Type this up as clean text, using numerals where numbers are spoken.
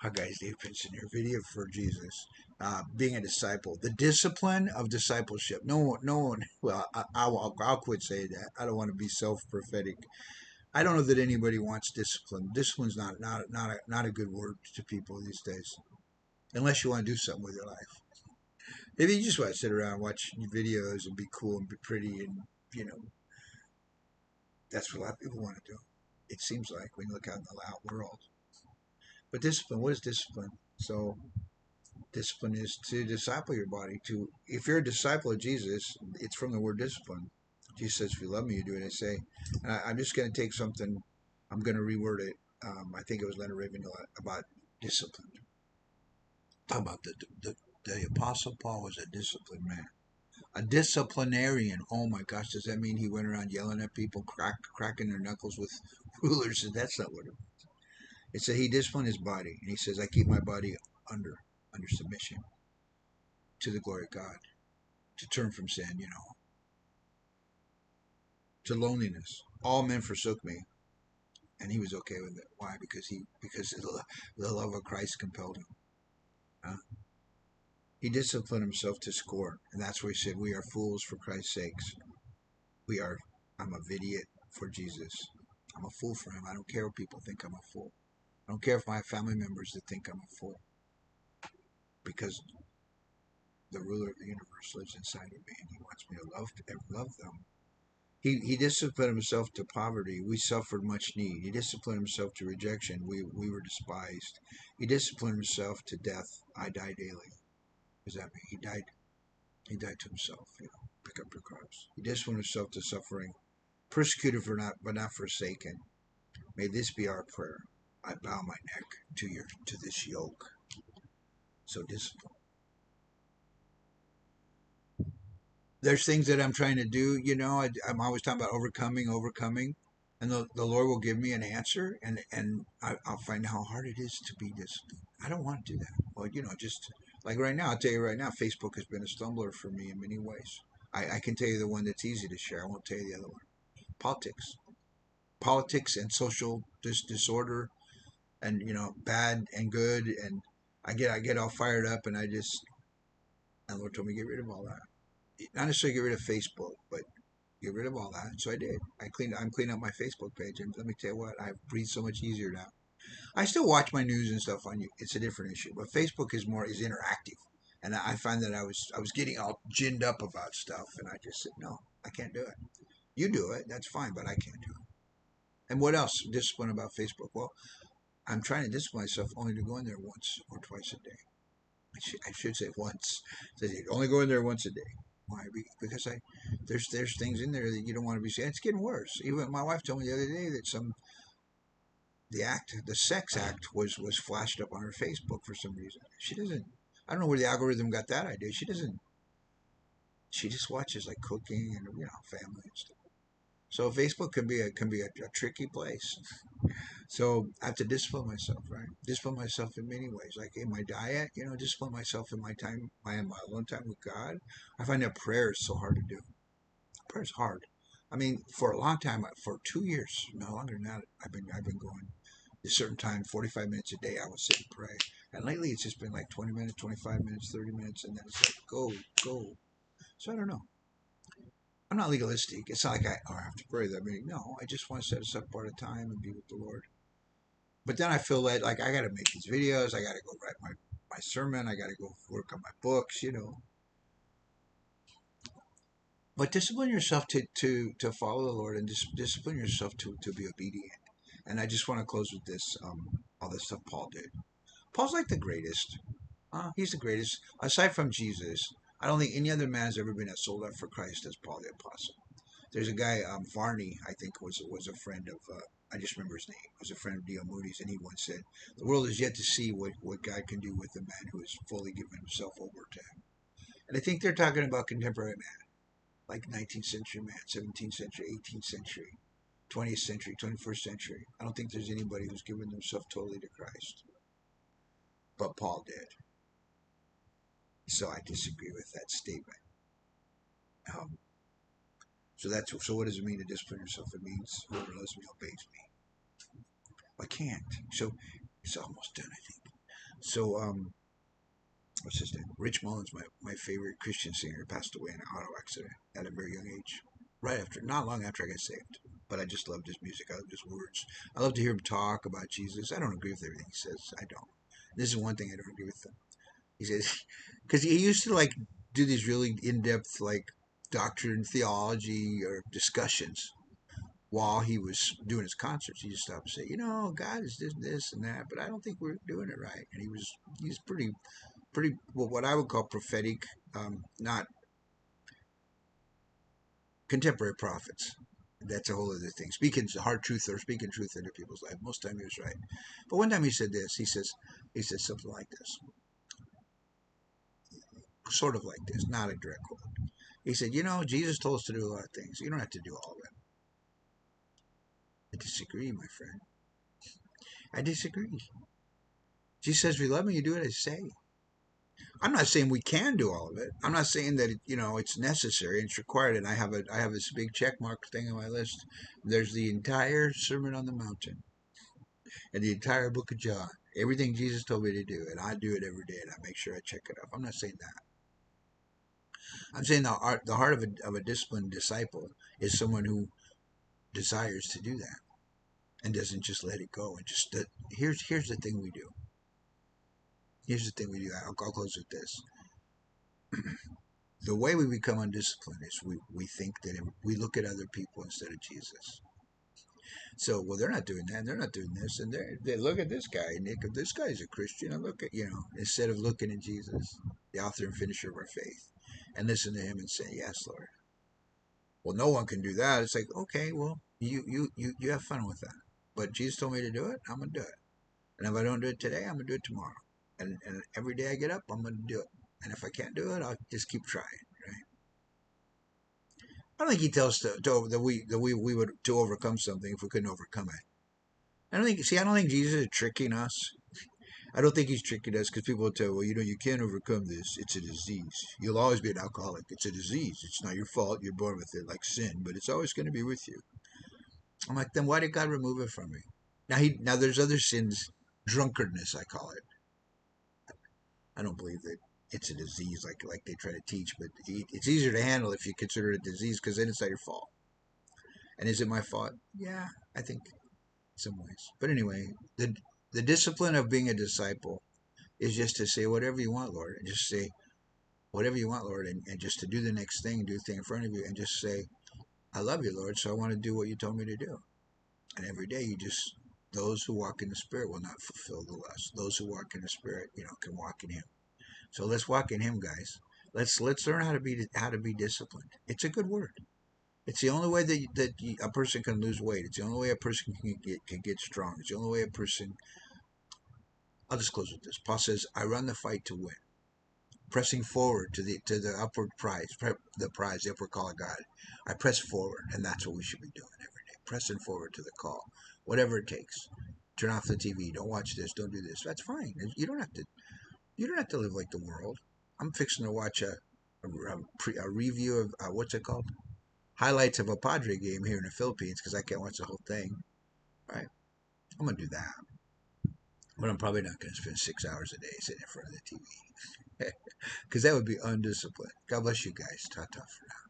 Hi guys, Dave Pinson here. Video for Jesus. Being a disciple, the discipline of discipleship. No one. Well, I'll quit saying that. I don't want to be self-prophetic. I don't know that anybody wants discipline. Discipline's not a good word to people these days, unless you want to do something with your life. Maybe you just want to sit around, watch videos, and be cool and be pretty, and you know that's what a lot of people want to do. It seems like when you look out in the loud world. But discipline, what is discipline? So discipline is to disciple your body. To if you're a disciple of Jesus, it's from the word discipline. Jesus says, "If you love me, you do what I say." And I'm just going to take something. I'm going to reword it. I think it was Leonard Ravenhill about discipline. Talk about the Apostle Paul was a disciplined man, a disciplinarian. Oh my gosh, does that mean he went around yelling at people, cracking their knuckles with rulers? That's not what it means. It said he disciplined his body, and he says, "I keep my body under submission to the glory of God." To turn from sin, to loneliness. All men forsook me, and he was okay with it. Why? Because the love of Christ compelled him. Huh? He disciplined himself to scorn, and that's where he said, "We are fools for Christ's sakes. We are. I'm a idiot for Jesus. I'm a fool for him. I don't care if people think I'm a fool. I don't care if my family members that think I'm a fool, because the ruler of the universe lives inside of me, and he wants me to love them." He disciplined himself to poverty. We suffered much need. He disciplined himself to rejection. We were despised. He disciplined himself to death. I die daily. What does that mean? He died. He died to himself. Pick up your cross. He disciplined himself to suffering. Persecuted but not forsaken. May this be our prayer. I bow my neck to this yoke. So discipline. There's things that I'm trying to do. I'm always talking about overcoming, and the Lord will give me an answer, and I'll find how hard it is to be disciplined. I don't want to do that. Well, just like right now, I'll tell you right now, Facebook has been a stumbler for me in many ways. I can tell you the one that's easy to share. I won't tell you the other one. Politics and social disorder, and bad and good, and I get all fired up, and the Lord told me get rid of all that. Not necessarily get rid of Facebook, but get rid of all that. So I did. I'm cleaning up my Facebook page, and let me tell you what, I breathe so much easier now. I still watch my news and stuff on you. It's a different issue, but Facebook is interactive, and I find that I was getting all ginned up about stuff, and I just said no, I can't do it. You do it, that's fine, but I can't do it. And what else? Discipline about Facebook? Well, I'm trying to discipline myself only to go in there once or twice a day. I should say once. So you only go in there once a day. Why? Because there's things in there that you don't want to be seeing. It's getting worse. Even my wife told me the other day that the sex act was flashed up on her Facebook for some reason. She doesn't. I don't know where the algorithm got that idea. She doesn't. She just watches like cooking and family and stuff. So Facebook can be a tricky place. So I have to discipline myself, right? Discipline myself in many ways, like in my diet, discipline myself in my time, my alone time with God. I find that prayer is so hard to do. Prayer is hard. I mean, for a long time, for 2 years, no longer than that, I've been going a certain time, 45 minutes a day. I will sit and pray, and lately it's just been like 20 minutes, 25 minutes, 30 minutes, and then it's like go. So I don't know. I'm not legalistic. It's not like I have to pray that many. No, I just want to set aside part of time and be with the Lord. But then I feel like I got to make these videos. I got to go write my sermon. I got to go work on my books. But discipline yourself to follow the Lord, and discipline yourself to be obedient. And I just want to close with this. All this stuff Paul did. Paul's like the greatest. He's the greatest. Aside from Jesus, I don't think any other man has ever been as sold out for Christ as Paul the Apostle. There's a guy, Varney, I think was a friend of. I just remember his name. Was a friend of D.L. Moody's, and he once said, "The world is yet to see what God can do with a man who has fully given himself over to Him." And I think they're talking about contemporary man, like 19th century man, 17th century, 18th century, 20th century, 21st century. I don't think there's anybody who's given themselves totally to Christ, but Paul did. So I disagree with that statement. Um, so what does it mean to discipline yourself? It means whoever loves me obeys me. I can't. So it's almost done, I think. So, what's his name? Rich Mullins, my favorite Christian singer, passed away in an auto accident at a very young age. Right after, not long after I got saved. But I just loved his music. I loved his words. I love to hear him talk about Jesus. I don't agree with everything he says. I don't. This is one thing I don't agree with him. He says, because he used to like do these really in-depth like doctrine, theology, or discussions while he was doing his concerts. He just stopped and say, God is this and that, but I don't think we're doing it right. And he's pretty well, what I would call prophetic, not contemporary prophets. That's a whole other thing. Speaking hard truth or speaking truth into people's life. Most of the time he was right. But one time he said this. He says something like this, sort of like this, not a direct quote. He said, Jesus told us to do a lot of things. You don't have to do all of it. I disagree, my friend. I disagree. Jesus says, if you love me, you do what I say. I'm not saying we can do all of it. I'm not saying that it's necessary and it's required. And I have this big check mark thing on my list. There's the entire Sermon on the Mountain and the entire Book of John. Everything Jesus told me to do, and I do it every day, and I make sure I check it off. I'm not saying that. I'm saying the heart of a disciplined disciple is someone who desires to do that and doesn't just let it go. And just here's the thing we do. Here's the thing we do. I'll close with this. The way we become undisciplined is we think that we look at other people instead of Jesus. So, well, they're not doing that, and they're not doing this, and they look at this guy, Nick. If this guy's a Christian, and look at instead of looking at Jesus, the author and finisher of our faith, and listen to him and say, "Yes, Lord." Well, no one can do that. It's like, okay, well, you have fun with that. But Jesus told me to do it. I'm gonna do it. And if I don't do it today, I'm gonna do it tomorrow. And every day I get up, I'm gonna do it. And if I can't do it, I'll just keep trying. Right? I don't think he tells us that we would to overcome something if we couldn't overcome it. I don't think Jesus is tricking us. I don't think he's tricking us because people will tell, well, you can't overcome this. It's a disease. You'll always be an alcoholic. It's a disease. It's not your fault. You're born with it like sin, but it's always going to be with you. I'm like, then why did God remove it from me? Now there's other sins, drunkardness, I call it. I don't believe that it's a disease like they try to teach, but it's easier to handle if you consider it a disease because then it's not your fault. And is it my fault? Yeah, I think in some ways. But anyway, the discipline of being a disciple is just to say whatever you want, Lord, and just say whatever you want, Lord, and just to do the next thing, do the thing in front of you, and just say, I love you, Lord, so I want to do what you told me to do. And every day those who walk in the Spirit will not fulfill the lust. Those who walk in the Spirit, can walk in Him. So let's walk in Him, guys. Let's learn how to be disciplined. It's a good word. It's the only way that a person can lose weight. It's the only way a person can get strong. It's the only way a person. I'll just close with this. Paul says, "I run the fight to win, pressing forward to the upward prize, the upward call of God. I press forward, and that's what we should be doing every day, pressing forward to the call, whatever it takes. Turn off the TV. Don't watch this. Don't do this. That's fine. You don't have to. You don't have to live like the world. I'm fixing to watch a review of what's it called? Highlights of a Padre game here in the Philippines because I can't watch the whole thing. Right? I'm gonna do that, but I'm probably not gonna spend 6 hours a day sitting in front of the TV because that would be undisciplined. God bless you guys. Ta ta for now.